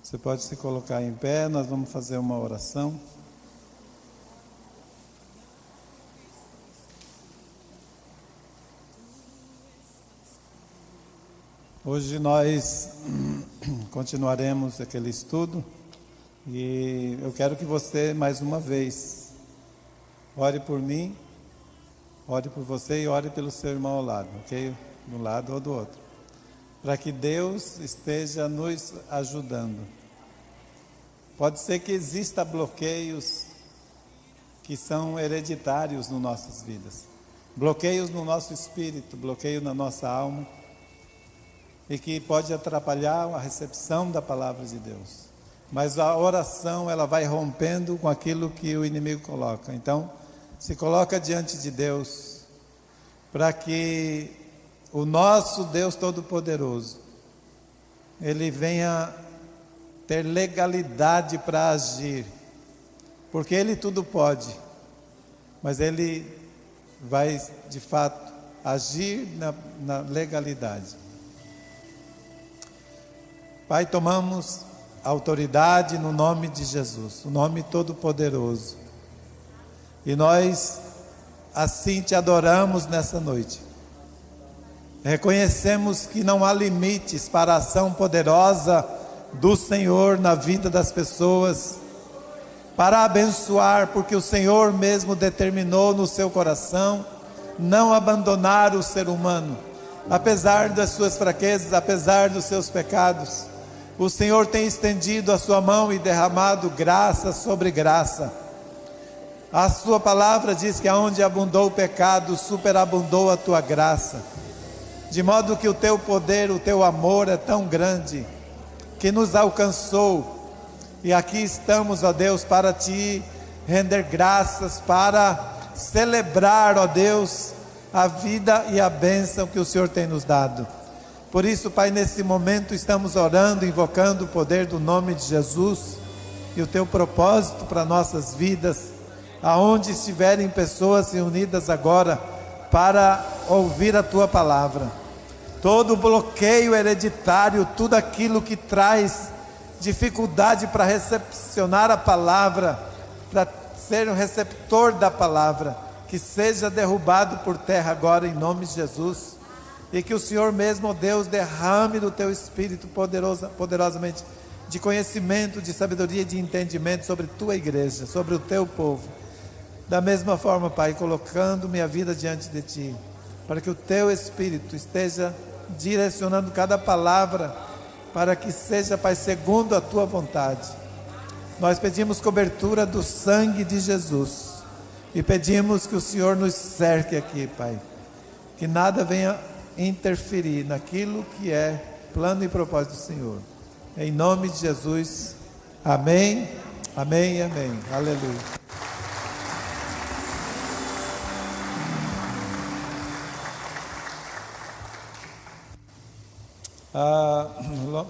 Você pode se colocar em pé, nós vamos fazer uma oração. Hoje nós continuaremos aquele estudo e eu quero que você, mais uma vez, ore por mim, ore por você e ore pelo seu irmão ao lado, ok? De um lado ou do outro. Para que Deus esteja nos ajudando. Pode ser que exista bloqueios que são hereditários nas nossas vidas. Bloqueios no nosso espírito, bloqueio na nossa alma. E que pode atrapalhar a recepção da palavra de Deus. Mas a oração, ela vai rompendo com aquilo que o inimigo coloca. Então, se coloca diante de Deus, para que o nosso Deus Todo-Poderoso, Ele venha ter legalidade para agir. Porque Ele tudo pode, mas Ele vai, de fato, agir na legalidade. Pai, tomamos autoridade no nome de Jesus, o nome todo-poderoso. E nós assim te adoramos nessa noite. Reconhecemos que não há limites para a ação poderosa do Senhor na vida das pessoas, para abençoar, porque o Senhor mesmo determinou no seu coração não abandonar o ser humano, apesar das suas fraquezas, apesar dos seus pecados. O Senhor tem estendido a sua mão e derramado graça sobre graça. A sua palavra diz que aonde abundou o pecado, superabundou a tua graça. De modo que o teu poder, o teu amor é tão grande, que nos alcançou. E aqui estamos, ó Deus, para te render graças, para celebrar, ó Deus, a vida e a bênção que o Senhor tem nos dado. Por isso, Pai, nesse momento estamos orando, invocando o poder do nome de Jesus e o teu propósito para nossas vidas, aonde estiverem pessoas reunidas agora para ouvir a tua palavra. Todo bloqueio hereditário, tudo aquilo que traz dificuldade para recepcionar a palavra, para ser um receptor da palavra, que seja derrubado por terra agora em nome de Jesus. E que o Senhor mesmo, ó Deus, derrame do teu Espírito poderosamente de conhecimento, de sabedoria e de entendimento sobre tua igreja, sobre o teu povo. Da mesma forma, Pai, colocando minha vida diante de ti, para que o teu Espírito esteja direcionando cada palavra, para que seja, Pai, segundo a tua vontade. Nós pedimos cobertura do sangue de Jesus e pedimos que o Senhor nos cerque aqui, Pai, que nada venha interferir naquilo que é plano e propósito do Senhor. Em nome de Jesus, amém, amém e amém. Aleluia.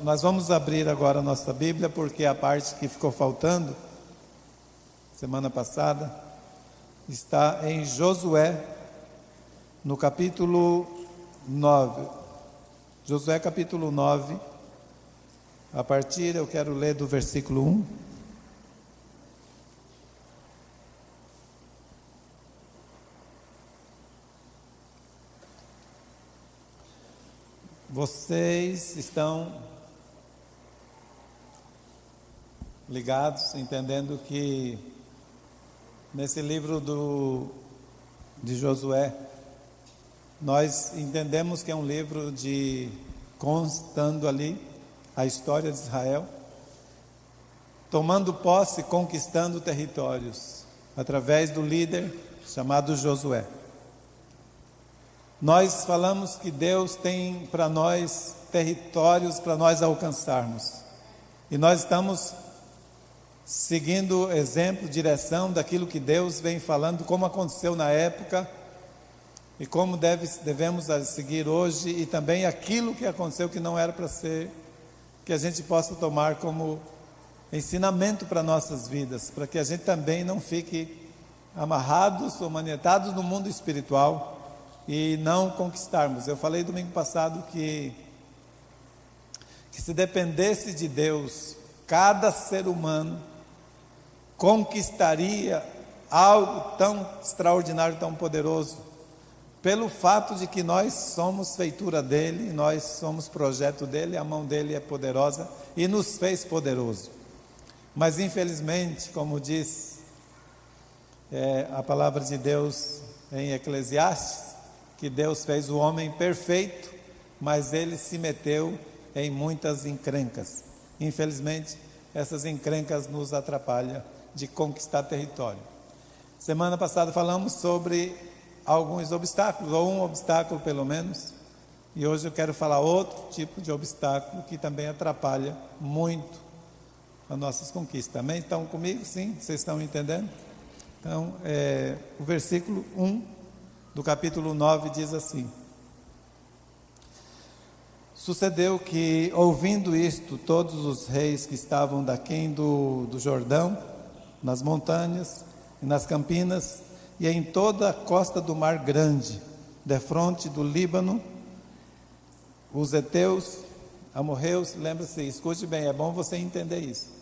Nós vamos abrir agora a nossa Bíblia, porque a parte que ficou faltando semana passada está em Josué, no capítulo 9, Josué capítulo 9, a partir, eu quero ler do versículo 1. Vocês estão ligados, entendendo que nesse livro de Josué, nós entendemos que é um livro constando ali a história de Israel, tomando posse, conquistando territórios, através do líder chamado Josué. Nós falamos que Deus tem para nós territórios para nós alcançarmos, e nós estamos seguindo exemplo, direção daquilo que Deus vem falando, como aconteceu na época, e como devemos seguir hoje, e também aquilo que aconteceu que não era para ser, que a gente possa tomar como ensinamento para nossas vidas, para que a gente também não fique amarrados ou manietados no mundo espiritual e não conquistarmos. Eu falei domingo passado que se dependesse de Deus, cada ser humano conquistaria algo tão extraordinário, tão poderoso, pelo fato de que nós somos feitura dele, nós somos projeto dele, a mão dele é poderosa e nos fez poderoso. Mas infelizmente, como diz a palavra de Deus em Eclesiastes, que Deus fez o homem perfeito, mas ele se meteu em muitas encrencas. Infelizmente, essas encrencas nos atrapalham de conquistar território. Semana passada falamos sobre alguns obstáculos, ou um obstáculo pelo menos, e hoje eu quero falar outro tipo de obstáculo que também atrapalha muito as nossas conquistas. Amém? Estão comigo? Sim? Vocês estão entendendo? Então, o versículo 1 do capítulo 9 diz assim: Sucedeu que, ouvindo isto, todos os reis que estavam daquém do Jordão, nas montanhas e nas campinas, e em toda a costa do Mar Grande, defronte do Líbano, os heteus, amorreus, lembre-se, escute bem, é bom você entender isso.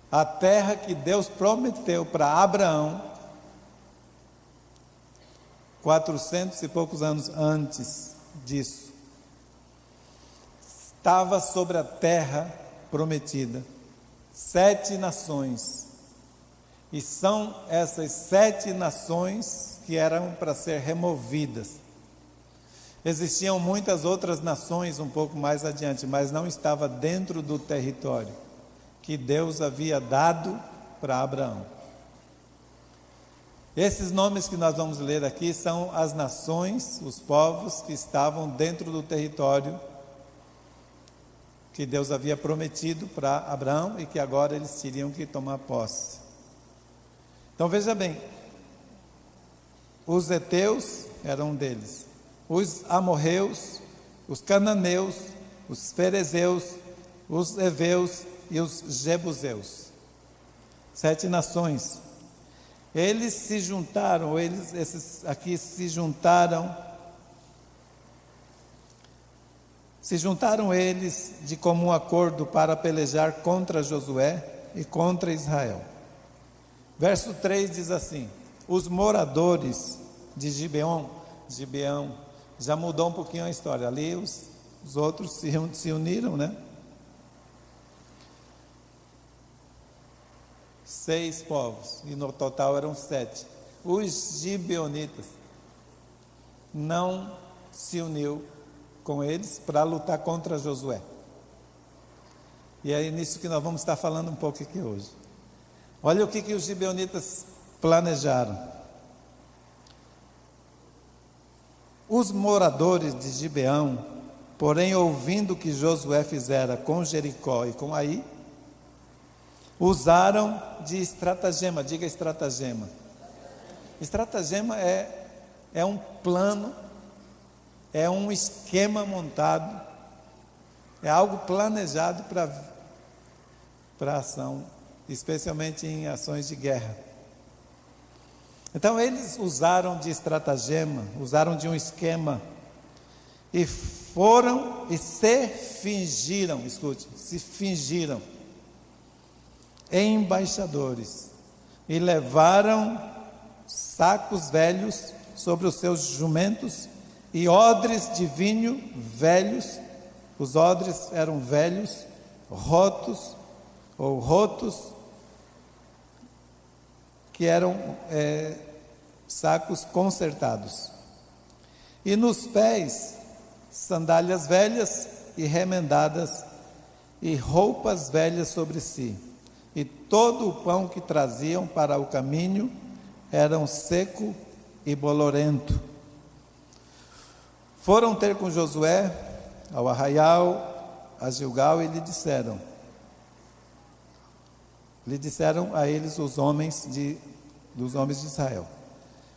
A terra que Deus prometeu para Abraão, 400 e poucos anos antes disso, estava sobre a terra prometida 7 nações, e são essas 7 nações que eram para ser removidas. Existiam muitas outras nações um pouco mais adiante, mas não estava dentro do território que Deus havia dado para Abraão. Esses nomes que nós vamos ler aqui são as nações, os povos que estavam dentro do território que Deus havia prometido para Abraão e que agora eles teriam que tomar posse. Então veja bem, os heteus eram um deles, os amorreus, os cananeus, os ferezeus, os heveus e os jebuseus. 7 nações. Eles se juntaram, esses aqui se juntaram eles de comum acordo para pelejar contra Josué e contra Israel. Verso 3 diz assim: os moradores de Gibeão, já mudou um pouquinho a história, ali os outros se uniram, né? 6 povos, e no total eram 7. Os gibeonitas não se uniu com eles para lutar contra Josué. E é nisso que nós vamos estar falando um pouco aqui hoje. Olha o que os gibeonitas planejaram. Os moradores de Gibeão, porém, ouvindo o que Josué fizera com Jericó e com Ai, usaram de estratagema. Diga estratagema. Estratagema é um plano, é um esquema montado, é algo planejado para ação, especialmente em ações de guerra. Então eles usaram de estratagema, usaram de um esquema, e foram e se fingiram embaixadores, e levaram sacos velhos sobre os seus jumentos e odres de vinho velhos. Os odres eram velhos, rotos, que eram sacos consertados. E nos pés, sandálias velhas e remendadas, e roupas velhas sobre si. E todo o pão que traziam para o caminho era seco e bolorento. Foram ter com Josué ao arraial, a Gilgal, e lhe disseram a eles dos homens de Israel: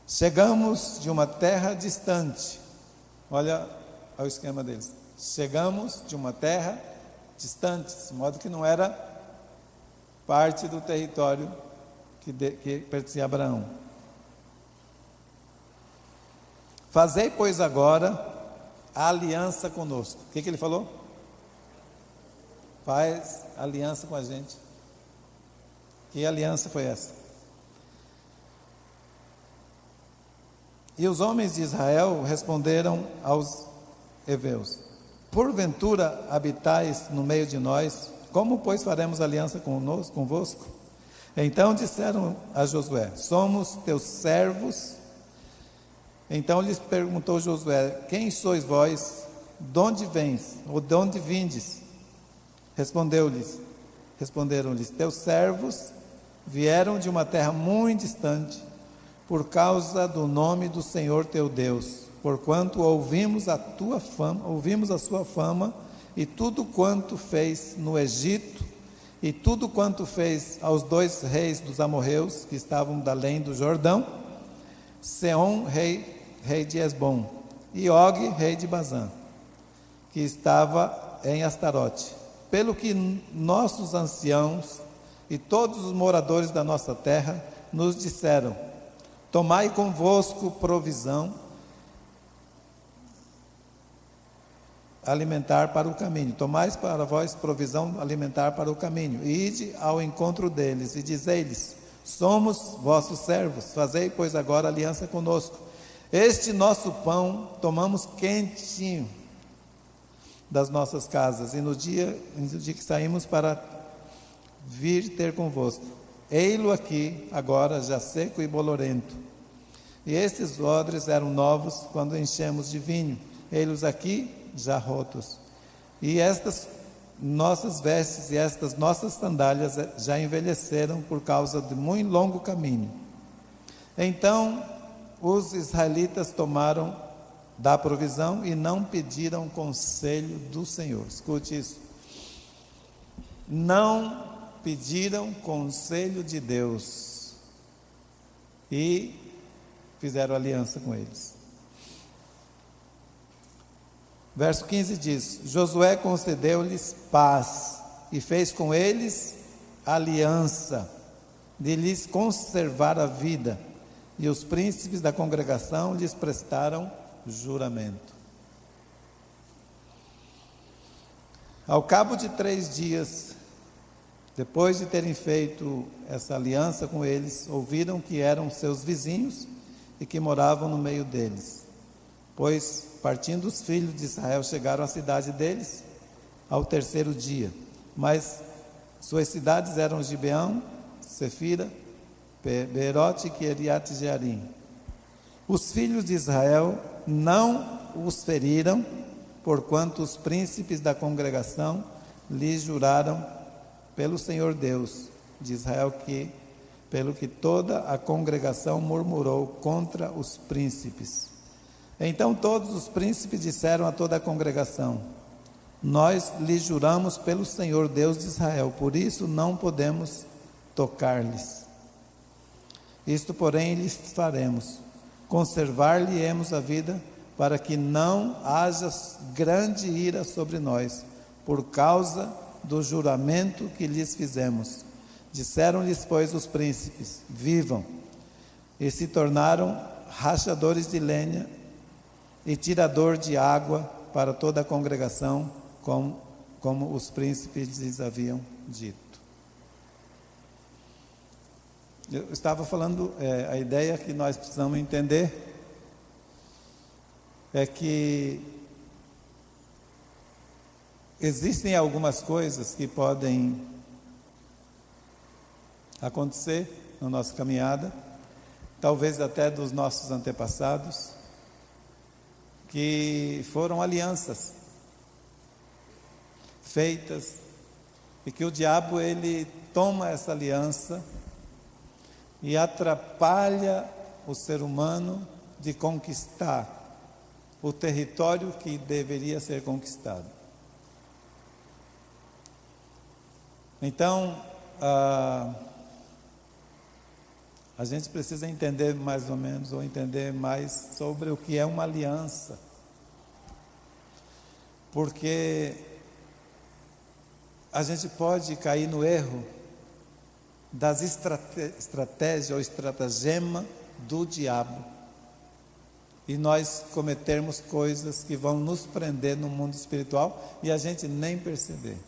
chegamos de uma terra distante. Olha o esquema deles. Chegamos de uma terra distante, de modo que não era parte do território que pertencia a Abraão. Fazei, pois, agora a aliança conosco. O que ele falou? faz aliança com a gente. Que aliança foi essa? E os homens de Israel responderam aos heveus: porventura habitais no meio de nós, como pois faremos aliança convosco? Então disseram a Josué: somos teus servos. Então lhes perguntou Josué: quem sois vós? De onde vens? Ou de onde vindes? Responderam-lhes: teus servos vieram de uma terra muito distante, por causa do nome do Senhor teu Deus, porquanto ouvimos a sua fama, e tudo quanto fez no Egito, e tudo quanto fez aos 2 reis dos amorreus, que estavam da além do Jordão, Seom, rei de Esbom, e Og, rei de Bazã, que estava em Astarote. Pelo que nossos anciãos e todos os moradores da nossa terra nos disseram: tomai convosco provisão alimentar para o caminho. Tomai para vós provisão alimentar para o caminho. E ide ao encontro deles e dizei-lhes: somos vossos servos, fazei, pois, agora aliança conosco. Este nosso pão tomamos quentinho das nossas casas, e no dia que saímos para vir ter convosco, ei-lo aqui agora já seco e bolorento. E estes odres eram novos quando enchemos de vinho, ei-los aqui já rotos. E estas nossas vestes e estas nossas sandálias já envelheceram por causa de muito longo caminho. Então os israelitas tomaram da provisão e não pediram conselho do Senhor. Escute isso. Não pediram conselho de Deus e fizeram aliança com eles. Verso 15 diz: Josué concedeu-lhes paz e fez com eles aliança de lhes conservar a vida, e os príncipes da congregação lhes prestaram juramento. Ao cabo de 3 dias, depois de terem feito essa aliança com eles, ouviram que eram seus vizinhos e que moravam no meio deles. Pois, partindo os filhos de Israel, chegaram à cidade deles ao 3º dia. Mas suas cidades eram Gibeão, Sefira, Beerote e Quiriate Jearim. Os filhos de Israel não os feriram, porquanto os príncipes da congregação lhes juraram pelo Senhor Deus de Israel, pelo que toda a congregação murmurou contra os príncipes. Então todos os príncipes disseram a toda a congregação: nós lhes juramos pelo Senhor Deus de Israel, por isso não podemos tocar-lhes. Isto, porém, lhes faremos: conservar-lhe-emos a vida, para que não haja grande ira sobre nós, por causa do juramento que lhes fizemos. Disseram-lhes, pois, os príncipes: vivam. E se tornaram rachadores de lenha e tirador de água para toda a congregação, como os príncipes lhes haviam dito. Eu estava falando, a ideia que nós precisamos entender é que existem algumas coisas que podem acontecer na nossa caminhada, talvez até dos nossos antepassados, que foram alianças feitas, e que o diabo ele toma essa aliança e atrapalha o ser humano de conquistar o território que deveria ser conquistado. Então, a gente precisa entender mais ou menos, ou entender mais sobre o que é uma aliança. Porque a gente pode cair no erro das estratégias ou estratagema do diabo, e nós cometermos coisas que vão nos prender no mundo espiritual e a gente nem perceber.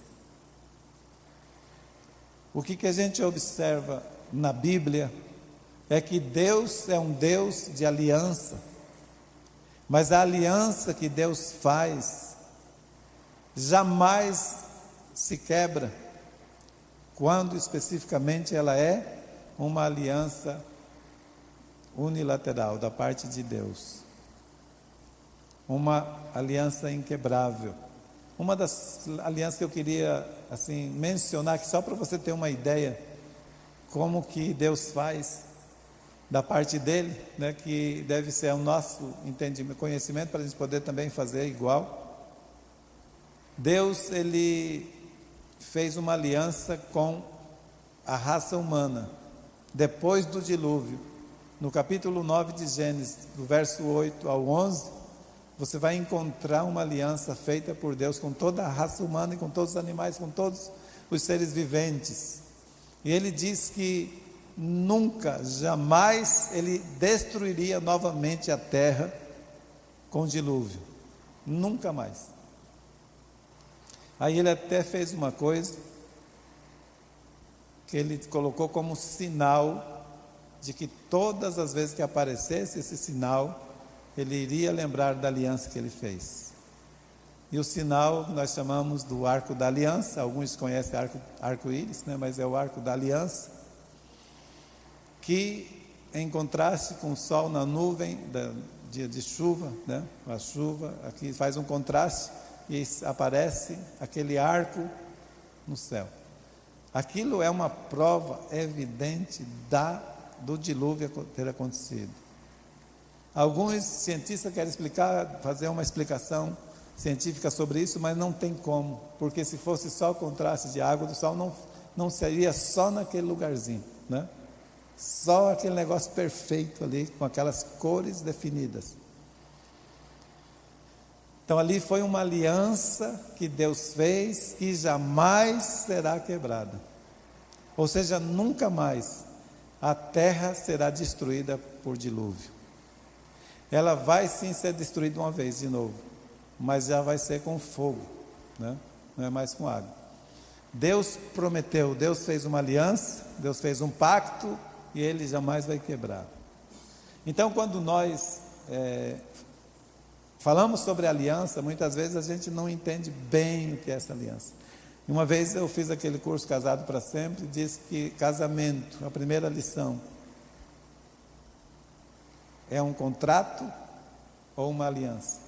O que a gente observa na Bíblia é que Deus é um Deus de aliança, mas a aliança que Deus faz jamais se quebra, quando especificamente ela é uma aliança unilateral da parte de Deus, uma aliança inquebrável. Uma das alianças que eu queria assim mencionar, que só para você ter uma ideia como que Deus faz da parte dele, né, que deve ser o nosso entendimento, conhecimento, para a gente poder também fazer igual. Deus, ele fez uma aliança com a raça humana depois do dilúvio. No capítulo 9 de Gênesis, do verso 8 ao 11, você vai encontrar uma aliança feita por Deus com toda a raça humana e com todos os animais, com todos os seres viventes. E ele diz que nunca, jamais ele destruiria novamente a terra com dilúvio, nunca mais. Aí ele até fez uma coisa que ele colocou como sinal de que todas as vezes que aparecesse esse sinal, ele iria lembrar da aliança que ele fez. E o sinal nós chamamos do arco da aliança. Alguns conhecem arco-íris, né? Mas é o arco da aliança, que em contraste com o sol na nuvem, dia de chuva, né? A chuva aqui faz um contraste e aparece aquele arco no céu. Aquilo é uma prova evidente do dilúvio ter acontecido. Alguns cientistas querem fazer uma explicação científica sobre isso, mas não tem como, porque se fosse só o contraste de água do sol, não seria só naquele lugarzinho, né? Só aquele negócio perfeito ali, com aquelas cores definidas. Então ali foi uma aliança que Deus fez, que jamais será quebrada. Ou seja, nunca mais a terra será destruída por dilúvio. Ela vai sim ser destruída uma vez de novo, mas já vai ser com fogo, né? Não é mais com água. Deus prometeu, Deus fez uma aliança, Deus fez um pacto, e ele jamais vai quebrar. Então, quando nós falamos sobre aliança, muitas vezes a gente não entende bem o que é essa aliança. Uma vez eu fiz aquele curso Casado para Sempre, disse que casamento, a primeira lição, é um contrato ou uma aliança?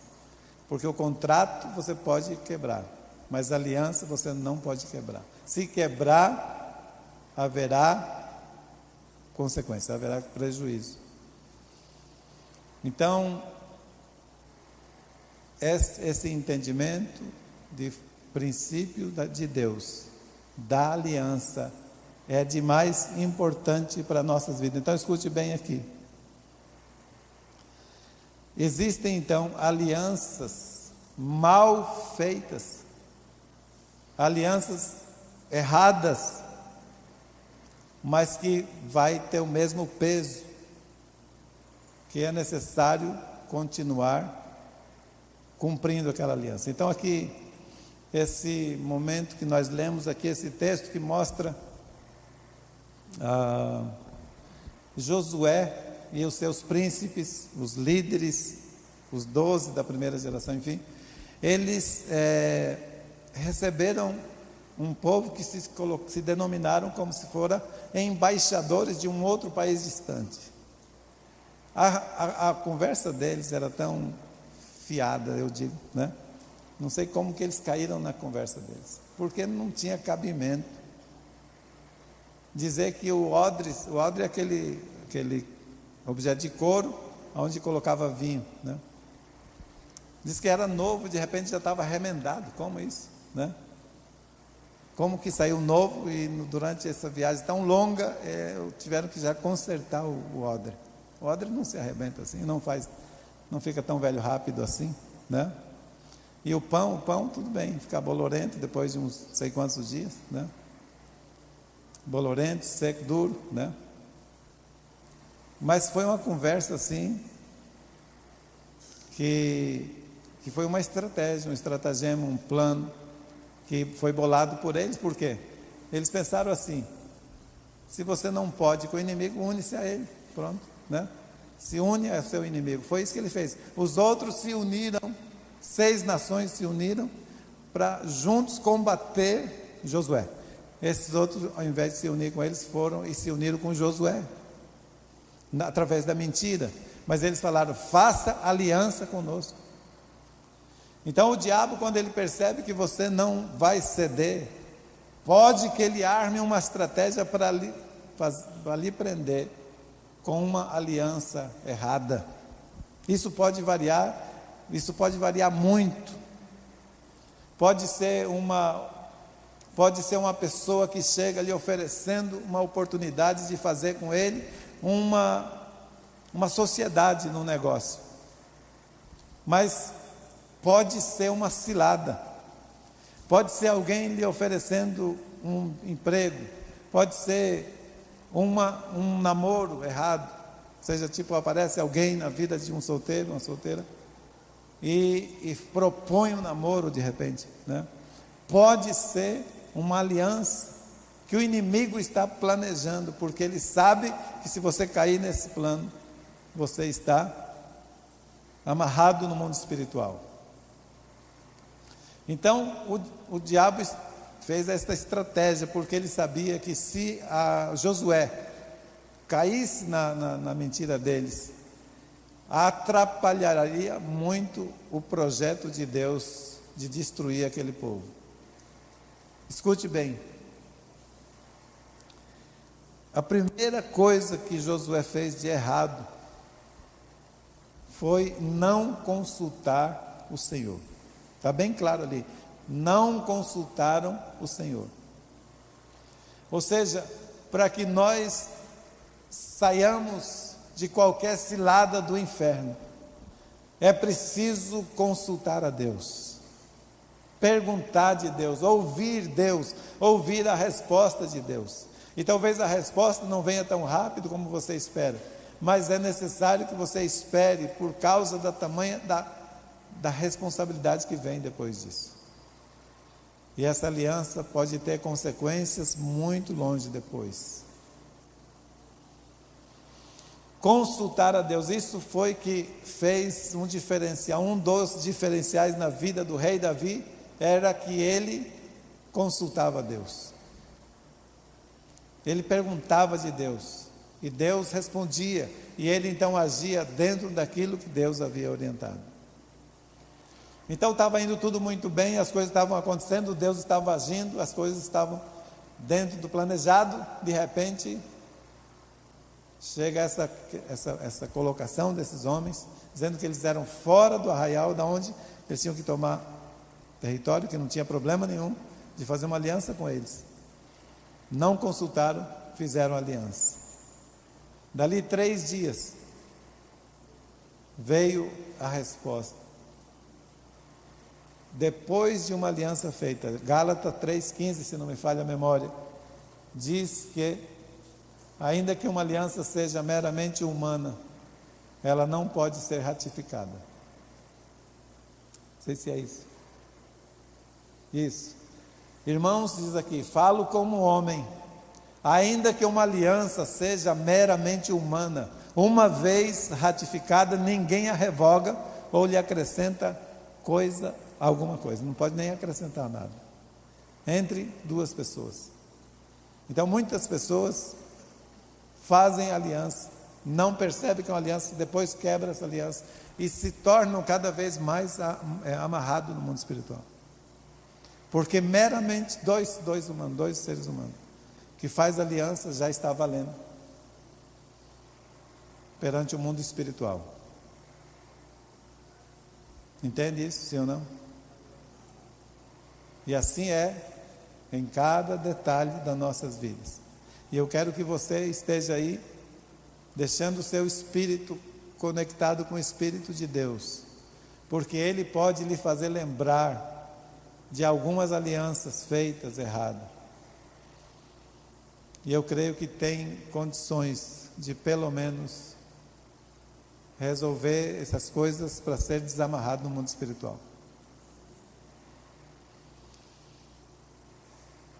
Porque o contrato você pode quebrar, mas a aliança você não pode quebrar. Se quebrar, haverá consequência, haverá prejuízo. Então, esse entendimento de princípio de Deus, da aliança, é de mais importante para nossas vidas. Então escute bem aqui. Existem então alianças mal feitas, alianças erradas, mas que vai ter o mesmo peso, que é necessário continuar cumprindo aquela aliança. Então aqui, esse momento que nós lemos aqui, esse texto que mostra Josué e os seus príncipes, os líderes, os 12 da primeira geração, enfim, eles receberam um povo que se denominaram como se foram embaixadores de um outro país distante. A conversa deles era tão fiada, eu digo, né? Não sei como que eles caíram na conversa deles, porque não tinha cabimento dizer que o odre é aquele objeto de couro onde colocava vinho, né? Diz que era novo, de repente já estava remendado. Como isso, né? Como que saiu novo e durante essa viagem tão longa tiveram que já consertar o odre. O odre não se arrebenta assim, não fica tão velho rápido assim, né? E o pão tudo bem, fica bolorento depois de uns sei quantos dias, né? Bolorento, seco, duro, né? Mas foi uma conversa assim que foi uma estratégia, um estratagema, um plano que foi bolado por eles. Por quê? Eles pensaram assim: se você não pode com o inimigo, une-se a ele. Pronto, né? Se une ao seu inimigo. Foi isso que ele fez. Os outros se uniram, 6 nações se uniram para juntos combater Josué. Esses outros, ao invés de se unir com eles, foram e se uniram com Josué, através da mentira. Mas eles falaram: faça aliança conosco. Então o diabo, quando ele percebe que você não vai ceder, pode que ele arme uma estratégia para lhe prender com uma aliança errada. Isso pode variar muito. Pode ser uma pessoa que chega lhe oferecendo uma oportunidade de fazer com ele uma sociedade no negócio. Mas pode ser uma cilada. Pode ser alguém lhe oferecendo um emprego. Pode ser um namoro errado. Ou seja, aparece alguém na vida de um solteiro, uma solteira, e propõe um namoro de repente, né? Pode ser uma aliança que o inimigo está planejando, porque ele sabe que se você cair nesse plano, você está amarrado no mundo espiritual. Então o diabo fez esta estratégia, porque ele sabia que se Josué caísse na mentira deles, atrapalharia muito o projeto de Deus de destruir aquele povo. Escute bem: a primeira coisa que Josué fez de errado foi não consultar o Senhor. Está bem claro ali: não consultaram o Senhor. Ou seja, para que nós saiamos de qualquer cilada do inferno, é preciso consultar a Deus, perguntar de Deus, ouvir a resposta de Deus. E talvez a resposta não venha tão rápido como você espera, mas é necessário que você espere, por causa da tamanha da responsabilidade que vem depois disso. E essa aliança pode ter consequências muito longe depois. Consultar a Deus, isso foi que fez um diferencial. Um dos diferenciais na vida do rei Davi era que ele consultava a Deus. Ele perguntava de Deus e Deus respondia, e ele então agia dentro daquilo que Deus havia orientado. Então estava indo tudo muito bem, as coisas estavam acontecendo, Deus estava agindo, as coisas estavam dentro do planejado. De repente chega essa colocação desses homens, dizendo que eles eram fora do arraial, da onde eles tinham que tomar território, que não tinha problema nenhum de fazer uma aliança com eles. Não consultaram, fizeram aliança. Dali 3 dias veio a resposta. Depois de uma aliança feita, Gálatas 3,15, se não me falha a memória, diz que ainda que uma aliança seja meramente humana, ela não pode ser ratificada. Não sei se é isso. Isso. Irmãos, diz aqui: falo como homem, ainda que uma aliança seja meramente humana, uma vez ratificada, ninguém a revoga ou lhe acrescenta alguma coisa. Não pode nem acrescentar nada entre 2 pessoas. Então muitas pessoas fazem aliança, não percebem que é uma aliança, depois quebram essa aliança e se tornam cada vez mais amarrados no mundo espiritual. Porque meramente dois seres humanos que faz aliança já está valendo perante o mundo espiritual. Entende isso, sim ou não? E assim é em cada detalhe das nossas vidas. E eu quero que você esteja aí, deixando o seu espírito conectado com o Espírito de Deus, porque Ele pode lhe fazer lembrar de algumas alianças feitas errado. E eu creio que tem condições de pelo menos resolver essas coisas para ser desamarrado no mundo espiritual.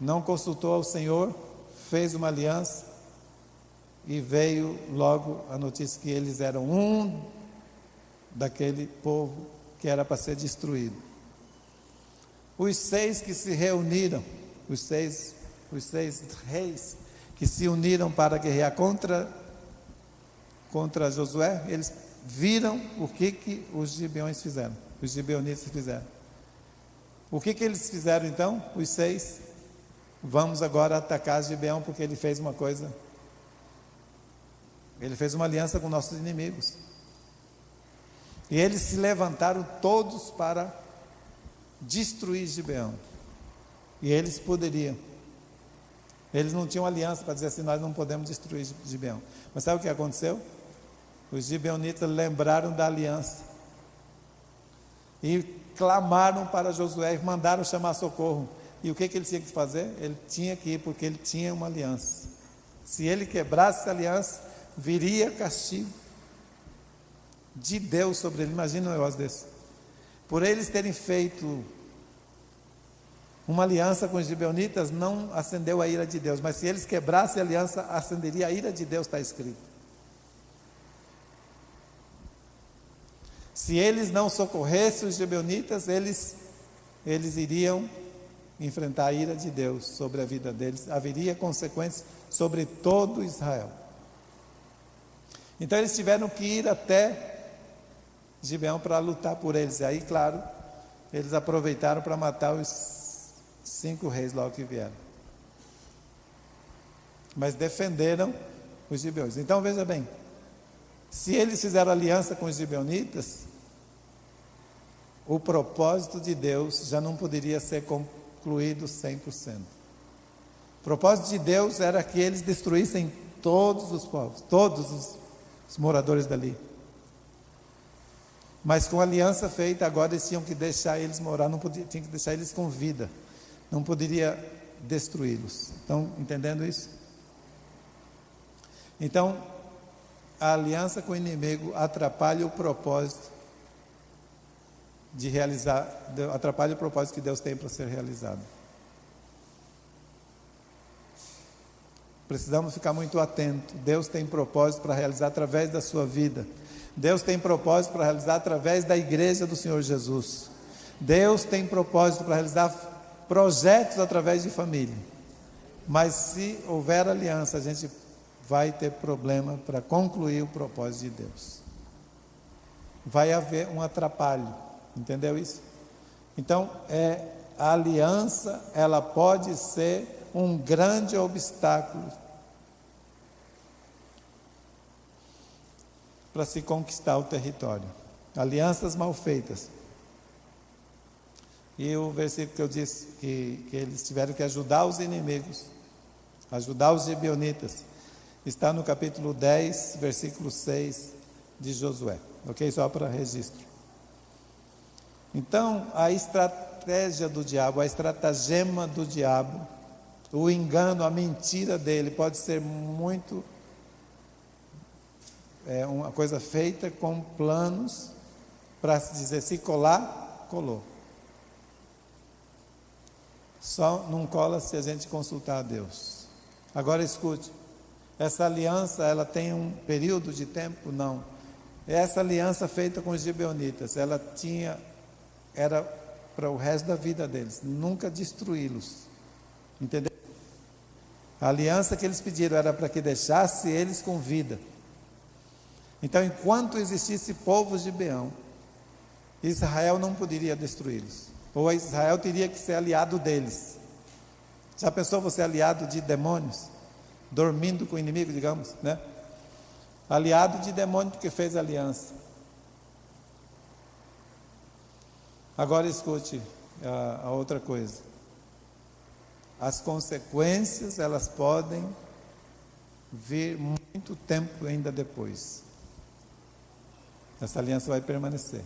não consultou ao Senhor, fez uma aliança e veio logo a notícia que eles eram um daquele povo que era para ser destruído. Os 6 que se reuniram, os seis reis que se uniram para guerrear contra Josué, eles viram o que os gibeões fizeram, os gibeonitas fizeram. O que eles fizeram então? Os 6, vamos agora atacar Gibeão, porque ele fez uma coisa, ele fez uma aliança com nossos inimigos. E eles se levantaram todos para destruir Gibeão. E eles poderiam. Eles não tinham aliança para dizer assim, nós não podemos destruir Gibeão. Mas sabe o que aconteceu? Os gibeonitas lembraram da aliança e clamaram para Josué, mandaram chamar socorro. E o que ele tinha que fazer? Ele tinha que ir, porque ele tinha uma aliança. Se ele quebrasse essa aliança, viria castigo de Deus sobre ele. Imagina um negócio desse. Por eles terem feito uma aliança com os gibeonitas, não acendeu a ira de Deus, mas se eles quebrassem a aliança, acenderia a ira de Deus, está escrito. Se eles não socorressem os gibeonitas, eles iriam enfrentar a ira de Deus sobre a vida deles, haveria consequências sobre todo Israel. Então eles tiveram que ir até Gibeão para lutar por eles. E aí, claro, eles aproveitaram para matar os 5 reis logo que vieram. Mas defenderam os gibeões. Então veja bem, se eles fizeram aliança com os gibeonitas, o propósito de Deus já não poderia ser concluído 100%. O propósito de Deus era que eles destruíssem todos os povos, todos os moradores dali. Mas com a aliança feita, agora eles tinham que deixar eles morar, tinham que deixar eles com vida, não poderia destruí-los. Estão entendendo isso? Então, a aliança com o inimigo atrapalha o propósito de realizar, atrapalha o propósito que Deus tem para ser realizado. Precisamos ficar muito atentos. Deus tem propósito para realizar através da sua vida. Deus tem propósito para realizar através da igreja do Senhor Jesus. Deus tem propósito para realizar projetos através de família. Mas se houver aliança, a gente vai ter problema para concluir o propósito de Deus. Vai haver um atrapalho, entendeu isso? Então, a aliança, ela pode ser um grande obstáculo para se conquistar o território. Alianças mal feitas. E o versículo que eu disse que eles tiveram que ajudar os inimigos, ajudar os gibeonitas, está no capítulo 10, versículo 6 de Josué. Ok? Só para registro. Então, a estratégia do diabo, a estratagema do diabo, o engano, a mentira dele pode ser muito uma coisa feita com planos para se dizer, se colar, colou. Só não cola se a gente consultar a Deus. Agora escute, essa aliança, ela tem um período de tempo? Não. Essa aliança feita com os gibeonitas, era para o resto da vida deles, nunca destruí-los. Entendeu? A aliança que eles pediram era para que deixasse eles com vida. Então, enquanto existisse povo gibeão, Israel não poderia destruí-los. Ou Israel teria que ser aliado deles. Já pensou você aliado de demônios? Dormindo com o inimigo, digamos, né? Aliado de demônio porque fez aliança. Agora escute a outra coisa. As consequências, elas podem vir muito tempo ainda depois. Essa aliança vai permanecer.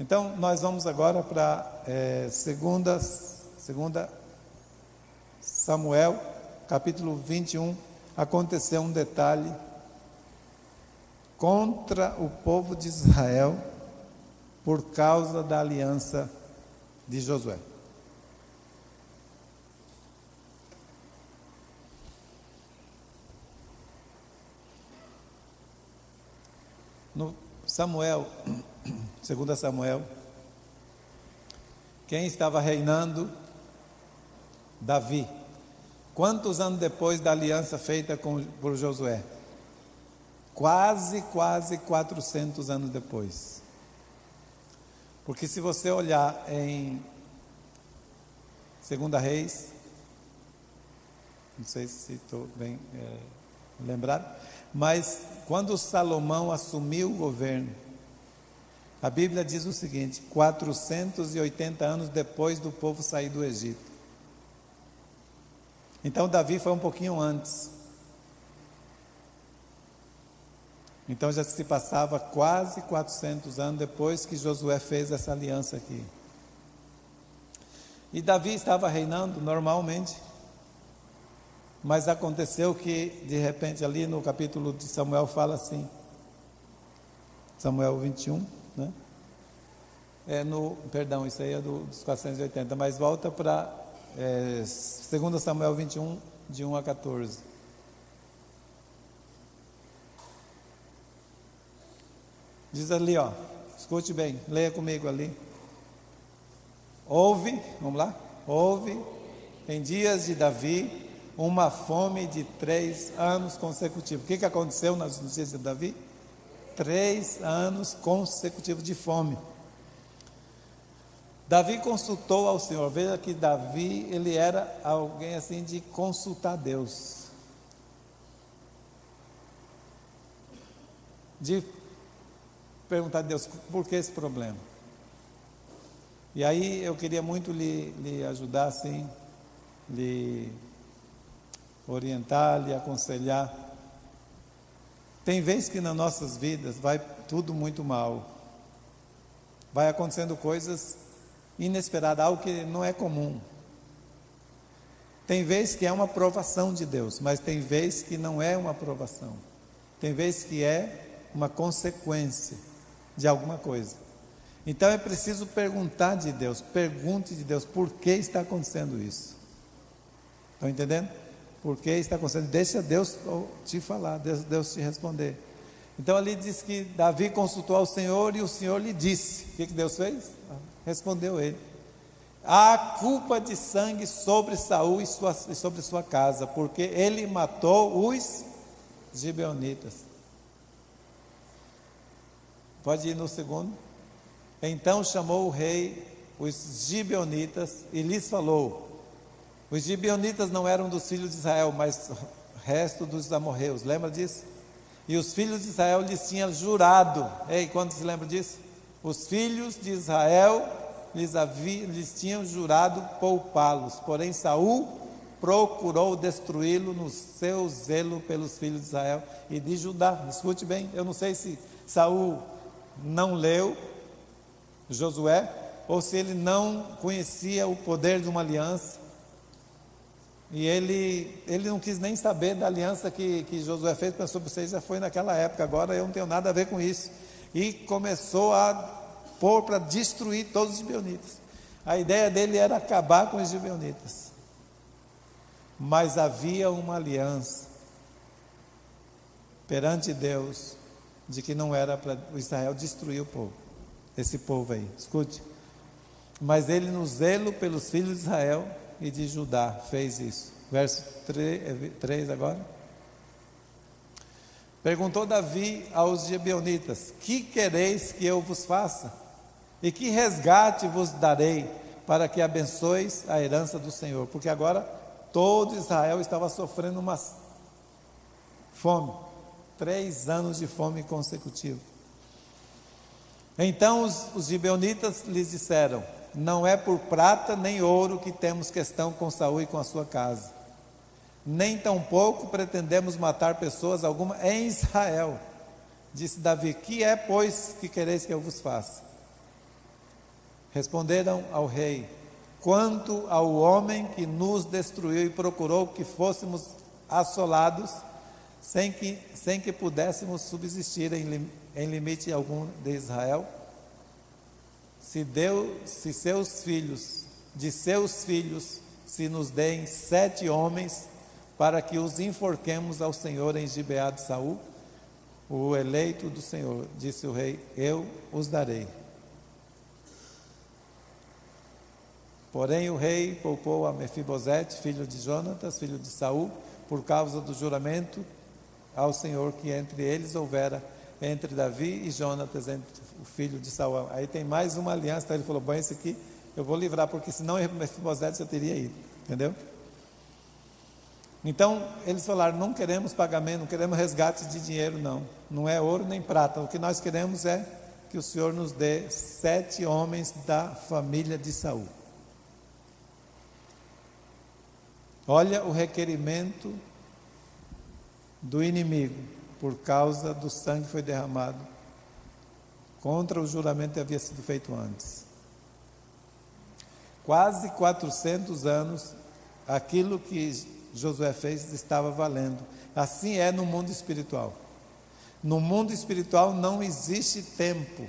Então, nós vamos agora para segunda Samuel, capítulo 21. Aconteceu um detalhe contra o povo de Israel por causa da aliança de Josué. No Samuel, 2 Samuel, quem estava reinando? Davi. Quantos anos depois da aliança feita por Josué? Quase 400 anos depois. Porque se você olhar em 2 Reis, não sei se estou bem lembrado, mas quando Salomão assumiu o governo, a Bíblia diz o seguinte: 480 anos depois do povo sair do Egito. Então Davi foi um pouquinho antes. Então já se passava quase 400 anos depois que Josué fez essa aliança aqui. E Davi estava reinando normalmente, mas aconteceu que de repente ali no capítulo de Samuel fala assim, Samuel 21, né? Perdão, isso aí é dos 480, mas volta para 2 Samuel 21, de 1 a 14. Diz ali, escute bem, leia comigo ali. Vamos lá? Houve em dias de Davi uma fome de 3 anos consecutivos. O que aconteceu nos dias de Davi? 3 anos consecutivos de fome. Davi consultou ao Senhor. Veja que Davi, ele era alguém assim de consultar Deus, de perguntar a Deus, por que esse problema? E aí eu queria muito lhe ajudar assim, lhe orientar, lhe aconselhar. Tem vezes que nas nossas vidas vai tudo muito mal, vai acontecendo coisas inesperadas, algo que não é comum. Tem vezes que é uma provação de Deus, mas tem vezes que não é uma provação, tem vezes que é uma consequência de alguma coisa. Então é preciso perguntar de Deus, pergunte de Deus, por que está acontecendo isso? Estão entendendo? Por que está acontecendo? Deixa Deus te falar, Deus te responder. Então ali diz que Davi consultou ao Senhor e o Senhor lhe disse. O que Deus fez? Respondeu ele: há culpa de sangue sobre Saul e sobre sua casa, porque ele matou os gibeonitas. Pode ir no segundo. Então chamou o rei os gibeonitas e lhes falou. Os gibeonitas não eram dos filhos de Israel, mas o resto dos amorreus, lembra disso? E os filhos de Israel lhes tinham jurado. Ei, quando se lembra disso? Os filhos de Israel lhes tinham jurado poupá-los, porém Saul procurou destruí-lo no seu zelo pelos filhos de Israel e de Judá. Escute bem, eu não sei se Saul não leu Josué, ou se ele não conhecia o poder de uma aliança, e ele não quis nem saber da aliança que Josué fez. Pensou, você já foi naquela época, agora eu não tenho nada a ver com isso, e começou a pôr para destruir todos os gibeonitas. A ideia dele era acabar com os gibeonitas, mas havia uma aliança perante Deus, de que não era para Israel destruir o povo, esse povo aí, escute. Mas ele, no zelo pelos filhos de Israel e de Judá, fez isso. Verso 3 agora. Perguntou Davi aos gibeonitas: que quereis que eu vos faça? E que resgate vos darei, para que abençoeis a herança do Senhor? Porque agora todo Israel estava sofrendo uma fome, 3 anos de fome consecutiva. Então os gibeonitas lhes disseram: não é por prata nem ouro que temos questão com Saul e com a sua casa, nem tampouco pretendemos matar pessoas alguma em Israel. Disse Davi: que é, pois, que quereis que eu vos faça? Responderam ao rei: quanto ao homem que nos destruiu e procurou que fôssemos assolados, sem que pudéssemos subsistir em limite algum de Israel, de seus filhos se nos deem 7 homens, para que os enforquemos ao Senhor em Gibeá de Saul. o eleito do Senhor. Disse o rei: eu os darei. Porém o rei poupou a Mefibosete, filho de Jonatas, filho de Saul, por causa do juramento ao Senhor que entre eles houvera entre Davi e Jonatas, entre o filho de Saul. Aí tem mais uma aliança. Então ele falou: bom, esse aqui eu vou livrar, porque senão Mefibosete já teria ido, entendeu? Então eles falaram: não queremos pagamento, não queremos resgate de dinheiro, não é ouro nem prata, o que nós queremos é que o Senhor nos dê 7 homens da família de Saul. Olha o requerimento do inimigo, por causa do sangue que foi derramado contra o juramento que havia sido feito antes. Quase 400 anos, aquilo que Josué fez estava valendo. Assim é no mundo espiritual. No mundo espiritual não existe tempo,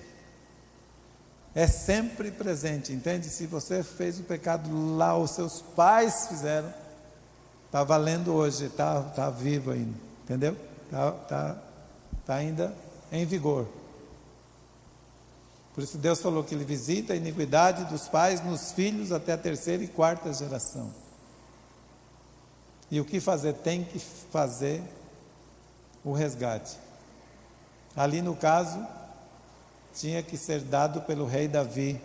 é sempre presente, entende? Se você fez o pecado lá, os seus pais fizeram, está valendo hoje, está vivo ainda, entendeu? Está ainda em vigor. Por isso Deus falou que Ele visita a iniquidade dos pais nos filhos até a 3ª e 4ª geração. E o que fazer? Tem que fazer o resgate. Ali no caso, tinha que ser dado pelo rei Davi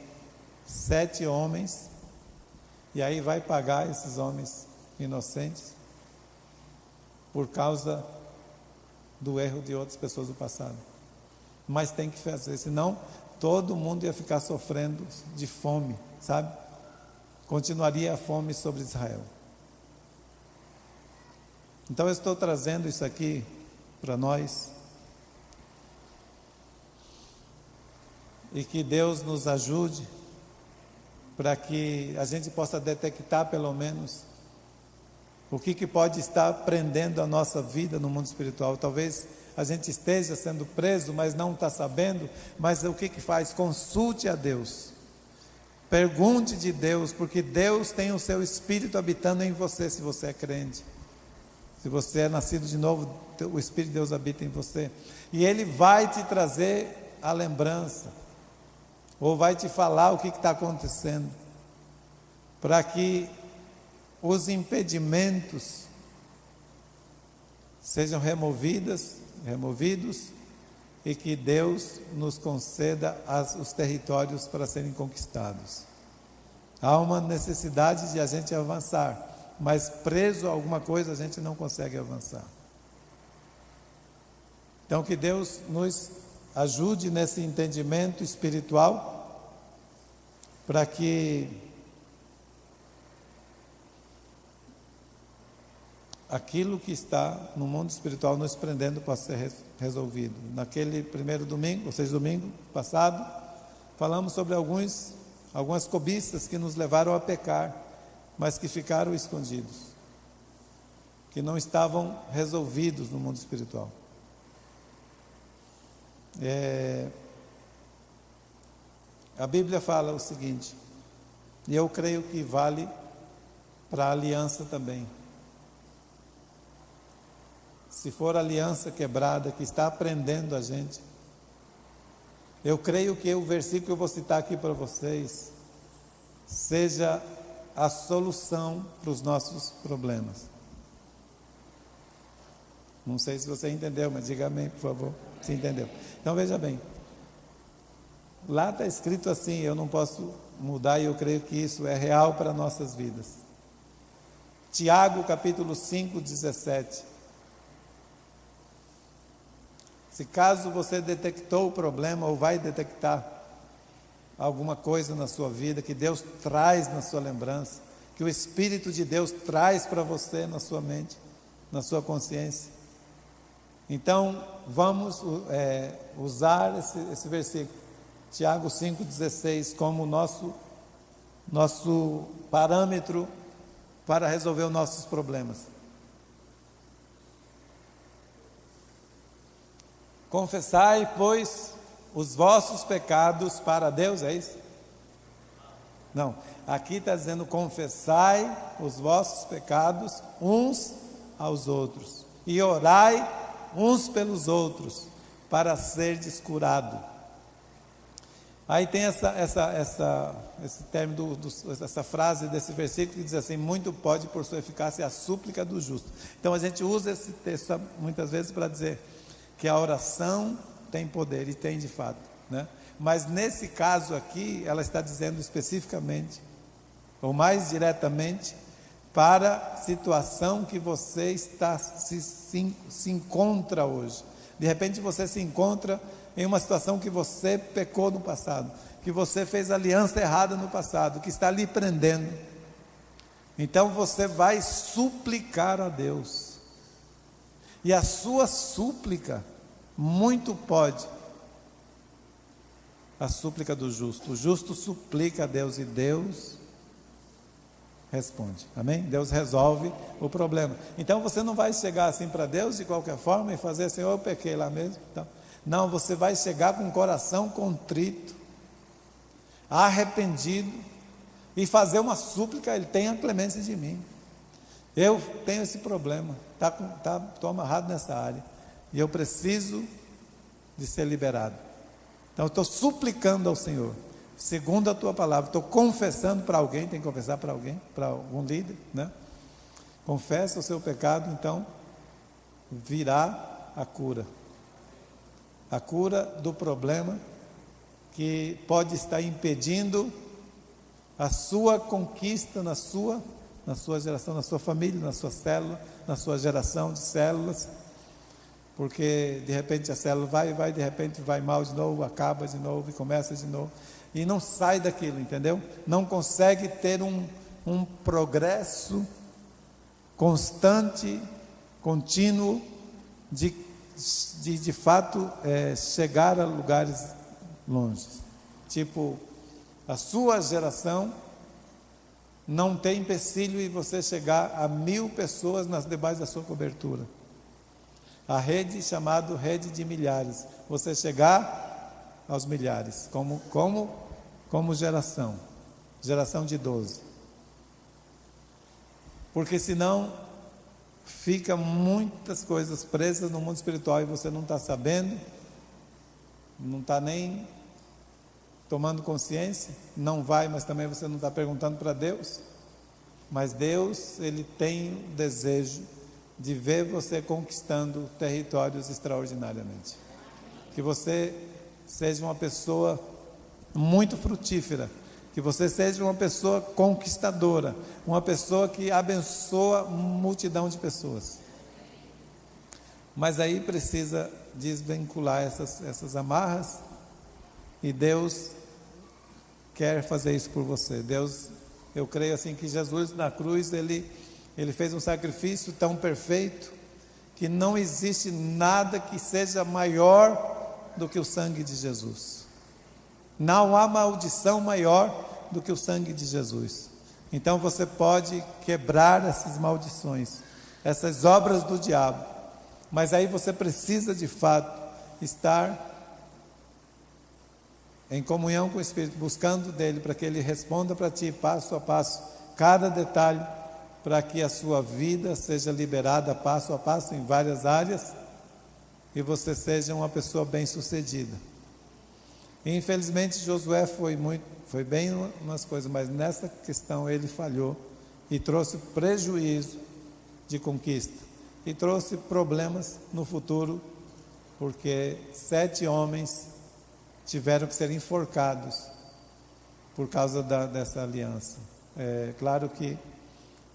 7 homens, e aí vai pagar esses homens inocentes por causa do erro de outras pessoas do passado. Mas tem que fazer, senão todo mundo ia ficar sofrendo de fome, sabe? Continuaria a fome sobre Israel. Então eu estou trazendo isso aqui para nós, e que Deus nos ajude para que a gente possa detectar pelo menos o que pode estar prendendo a nossa vida no mundo espiritual. Talvez a gente esteja sendo preso, mas não está sabendo. Mas o que faz? Consulte a Deus, pergunte de Deus, porque Deus tem o seu Espírito habitando em você, se você é crente. Se você é nascido de novo, o Espírito de Deus habita em você, e Ele vai te trazer a lembrança, ou vai te falar o que está acontecendo, para que os impedimentos sejam removidos, e que Deus nos conceda os territórios para serem conquistados. Há uma necessidade de a gente avançar, mas preso a alguma coisa a gente não consegue avançar. Então que Deus nos ajude nesse entendimento espiritual, para que aquilo que está no mundo espiritual nos prendendo possa ser resolvido. Naquele primeiro domingo, ou seja, domingo passado, falamos sobre algumas cobiças que nos levaram a pecar, mas que ficaram escondidos, que não estavam resolvidos no mundo espiritual. A Bíblia fala o seguinte, e eu creio que vale para a aliança também. Se for a aliança quebrada que está prendendo a gente, eu creio que o versículo que eu vou citar aqui para vocês seja a solução para os nossos problemas. Não sei se você entendeu, mas diga amém, por favor, se entendeu. Então veja bem, lá está escrito assim, eu não posso mudar, e eu creio que isso é real para nossas vidas. Tiago capítulo 5, 17. Se caso você detectou o problema, ou vai detectar alguma coisa na sua vida, que Deus traz na sua lembrança, que o Espírito de Deus traz para você na sua mente, na sua consciência, então vamos usar esse versículo, Tiago 5,16, como nosso parâmetro para resolver os nossos problemas. Confessai, pois, os vossos pecados para Deus, é isso? Não, aqui está dizendo: confessai os vossos pecados uns aos outros, e orai uns pelos outros, para serdes curado. Aí tem esse término, essa frase desse versículo que diz assim: muito pode por sua eficácia a súplica do justo. Então a gente usa esse texto muitas vezes para dizer que a oração tem poder, e tem de fato, né? Mas nesse caso aqui, ela está dizendo especificamente, ou mais diretamente, para a situação que você está se encontra hoje. De repente você se encontra em uma situação que você pecou no passado, que você fez aliança errada no passado, que está lhe prendendo. Então você vai suplicar a Deus, e a sua súplica muito pode, a súplica do justo. O justo suplica a Deus e Deus responde, amém? Deus resolve o problema. Então você não vai chegar assim para Deus de qualquer forma e fazer assim: eu pequei lá mesmo, então. Não, você vai chegar com o coração contrito, arrependido, e fazer uma súplica: Ele tenha clemência de mim, eu tenho esse problema, estou amarrado nessa área, e eu preciso de ser liberado. Então eu estou suplicando ao Senhor, segundo a tua palavra, estou confessando para alguém, tem que confessar para alguém, para algum líder, né? Confessa o seu pecado, então virá a cura do problema que pode estar impedindo a sua conquista na sua geração, na sua família, na sua célula, na sua geração de células, porque de repente a célula vai, de repente vai mal de novo, acaba de novo e começa de novo, e não sai daquilo, entendeu? Não consegue ter um progresso constante, contínuo, de fato chegar a lugares longe. Tipo, a sua geração não tem empecilho em você chegar a 1000 pessoas debaixo da sua cobertura. A rede chamada rede de milhares, você chegar aos milhares, como geração de 12. Porque senão fica muitas coisas presas no mundo espiritual e você não está sabendo, não está nem tomando consciência, não vai, mas também você não está perguntando para Deus. Mas Deus, Ele tem o desejo de ver você conquistando territórios extraordinariamente. Que você seja uma pessoa muito frutífera, que você seja uma pessoa conquistadora, uma pessoa que abençoa multidão de pessoas. Mas aí precisa desvincular essas amarras, e Deus quer fazer isso por você. Deus, eu creio assim que Jesus na cruz, Ele fez um sacrifício tão perfeito, que não existe nada que seja maior do que o sangue de Jesus. Não há maldição maior do que o sangue de Jesus. Então você pode quebrar essas maldições, essas obras do diabo, mas aí você precisa de fato estar em comunhão com o Espírito, buscando dele, para que ele responda para ti passo a passo, cada detalhe, para que a sua vida seja liberada passo a passo em várias áreas, e você seja uma pessoa bem sucedida. Infelizmente Josué foi bem umas coisas, mas nessa questão ele falhou e trouxe prejuízo de conquista, e trouxe problemas no futuro, porque 7 homens tiveram que ser enforcados por causa dessa aliança. Claro que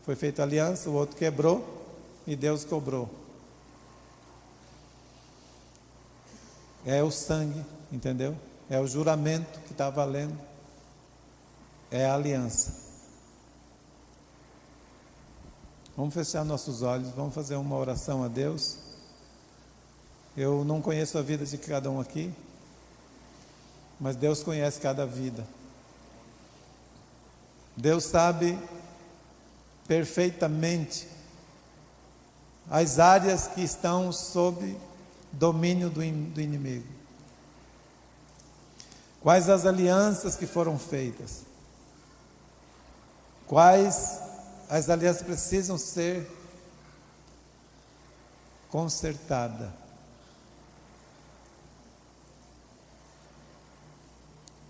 foi feita a aliança, o outro quebrou e Deus cobrou. É o sangue, entendeu? É o juramento que está valendo, é a aliança. Vamos fechar nossos olhos, vamos fazer uma oração a Deus. Eu não conheço a vida de cada um aqui, mas Deus conhece cada vida. Deus sabe perfeitamente as áreas que estão sob domínio do inimigo. Quais as alianças que foram feitas? Quais as alianças precisam ser consertadas?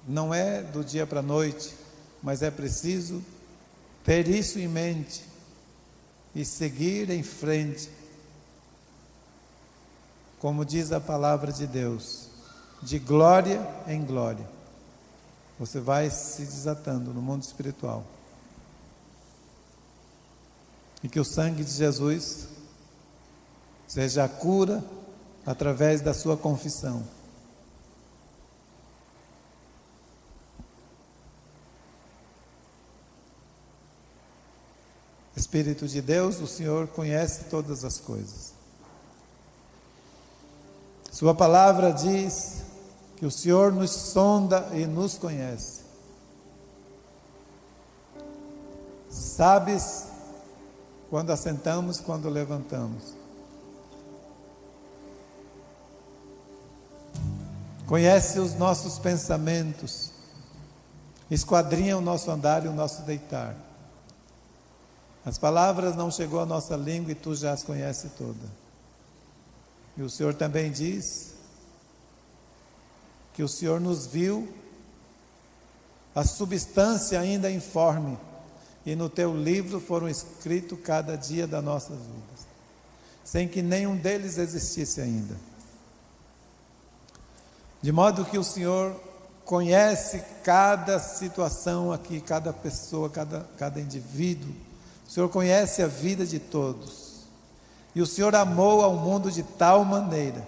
não é do dia para a noite, mas é preciso ter isso em mente e seguir em frente. Como diz a palavra de Deus, de glória em glória. Você vai se desatando no mundo espiritual. E que o sangue de Jesus seja a cura através da sua confissão. Espírito de Deus, o Senhor conhece todas as coisas. Sua palavra diz que o Senhor nos sonda e nos conhece. Sabes quando assentamos, quando levantamos. Conhece os nossos pensamentos. Esquadrinha o nosso andar e o nosso deitar. As palavras não chegou à nossa língua e tu já as conheces todas. E o Senhor também diz que o Senhor nos viu a substância ainda informe, e no teu livro foram escritos cada dia das nossas vidas, sem que nenhum deles existisse ainda. De modo que o Senhor conhece cada situação aqui, cada pessoa, cada indivíduo. O Senhor conhece a vida de todos. E o Senhor amou ao mundo de tal maneira,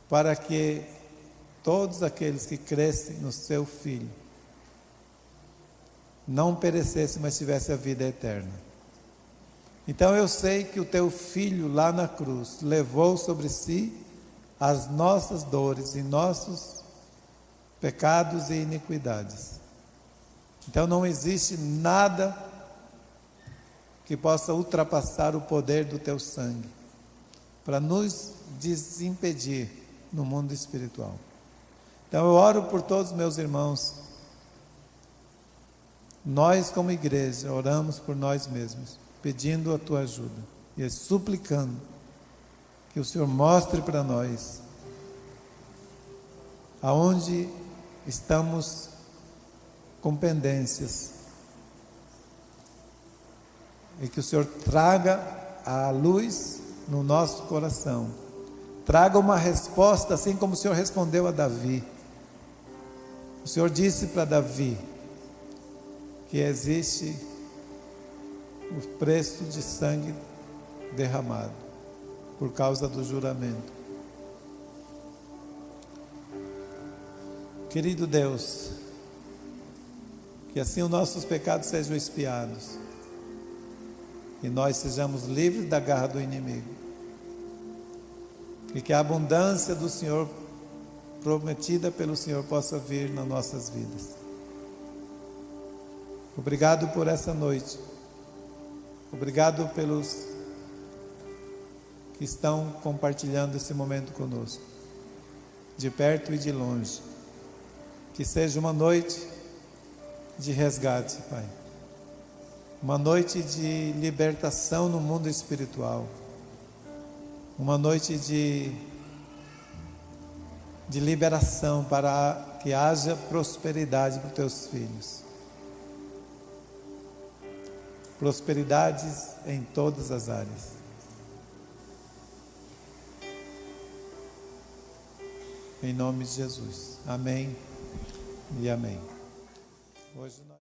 para que todos aqueles que crescem no seu Filho não perecessem, mas tivessem a vida eterna. Então eu sei que o teu Filho lá na cruz levou sobre si as nossas dores e nossos pecados e iniquidades. Então não existe nada que possa ultrapassar o poder do teu sangue, para nos desimpedir no mundo espiritual. Então eu oro por todos os meus irmãos. Nós como igreja oramos por nós mesmos, pedindo a tua ajuda e suplicando que o Senhor mostre para nós aonde estamos com pendências, e que o Senhor traga a luz no nosso coração, traga uma resposta, assim como o Senhor respondeu a Davi. O Senhor disse para Davi que existe o preço de sangue derramado por causa do juramento. Querido Deus, que assim os nossos pecados sejam expiados e nós sejamos livres da garra do inimigo, e que a abundância do Senhor, prometida pelo Senhor, possa vir nas nossas vidas. Obrigado por essa noite, obrigado pelos que estão compartilhando esse momento conosco, de perto e de longe. Que seja uma noite de resgate, Pai. Uma noite de libertação no mundo espiritual. Uma noite de liberação, para que haja prosperidade para os teus filhos. Prosperidades em todas as áreas. Em nome de Jesus. Amém e amém. Hoje nós